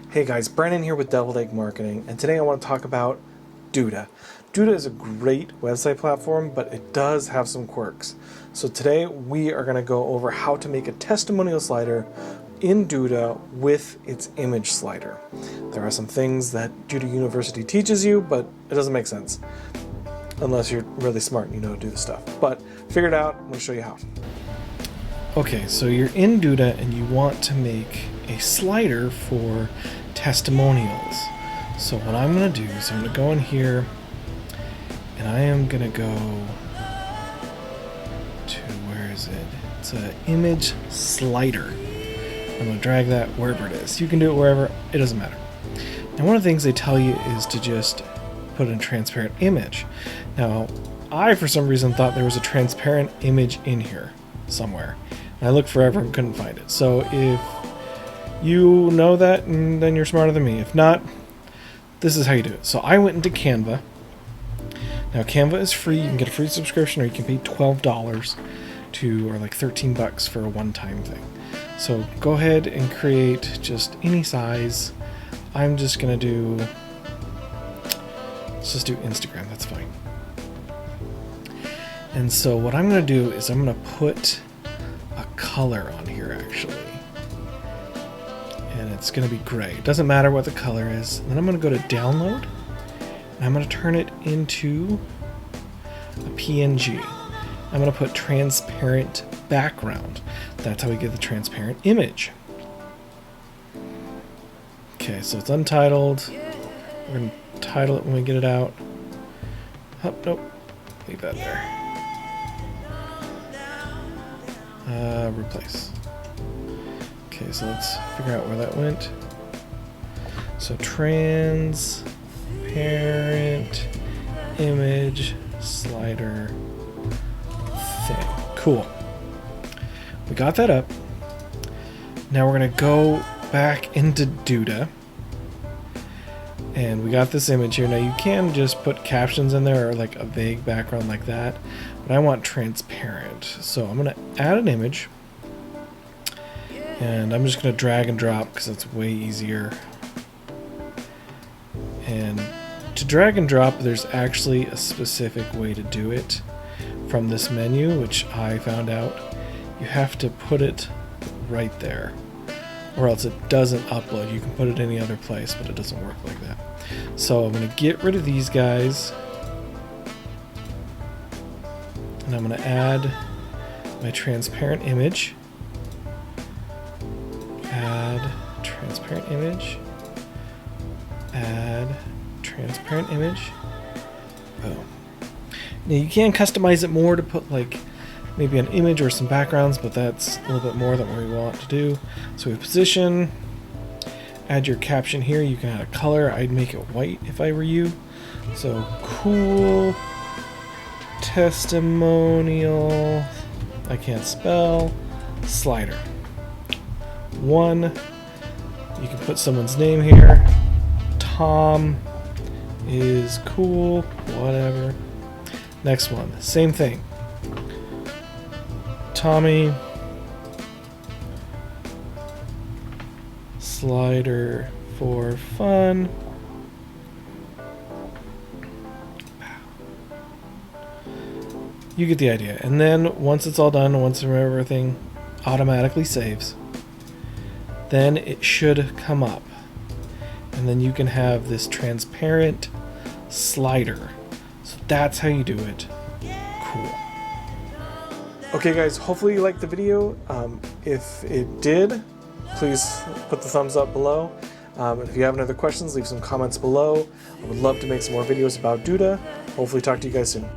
Hey guys, Brandon here with Deviled Egg Marketing, and today I want to talk about Duda. Duda is a great website platform, but it does have some quirks. So today we are going to go over how to make a testimonial slider in Duda with its image slider. There are some things that Duda University teaches you, but it doesn't make sense unless you're really smart and you know how to do the stuff. But figure it out, I'm going to show you how. Okay, so you're in Duda and you want to make a slider for testimonials. So what I'm going to do is I'm going to go in here and I am going to go to, where is it? It's an image slider. I'm going to drag that wherever it is. You can do it wherever, it doesn't matter. Now one of the things they tell you is to just put in a transparent image. Now I for some reason thought there was a transparent image in here somewhere. And I looked forever and couldn't find it. So if you know that, then you're smarter than me. If not, this is how you do it. So I went into Canva. Now Canva is free. You can get a free subscription, or you can pay $12 or like $13 for a one-time thing. So go ahead and create just any size. I'm just gonna do, let's just do Instagram, that's fine. And so what I'm gonna do is I'm gonna put a color on here actually. And it's going to be gray. It doesn't matter what the color is. And then I'm going to go to download and I'm going to turn it into a PNG. I'm going to put transparent background. That's how we get the transparent image. Okay, so it's untitled. We're going to title it when we get it out. Oh, nope. Leave that there. Replace. Okay, so let's figure out where that went. So transparent image slider thing. Cool. We got that up. Now we're going to go back into Duda. And we got this image here. Now you can just put captions in there or like a vague background like that. But I want transparent. So I'm going to add an image. And I'm just going to drag and drop because it's way easier. And to drag and drop, there's actually a specific way to do it from this menu, which I found out. You have to put it right there, or else it doesn't upload. You can put it any other place, but it doesn't work like that. So I'm going to get rid of these guys. And I'm going to add my transparent image. Add transparent image. Add transparent image. Boom. Now you can customize it more to put like maybe an image or some backgrounds, but that's a little bit more than what we want to do. So we position, add your caption here. You can add a color. I'd make it white if I were you. So cool testimonial, I can't spell, slider. One, you can put someone's name here. Tom is cool, whatever. Next one, same thing. Tommy slider for fun. You get the idea. And then once it's all done, once everything automatically saves, then it should come up. And then you can have this transparent slider. So that's how you do it. Cool. Okay guys, hopefully you liked the video. If it did, please put the thumbs up below. If you have any other questions, leave some comments below. I would love to make some more videos about Duda. Hopefully talk to you guys soon.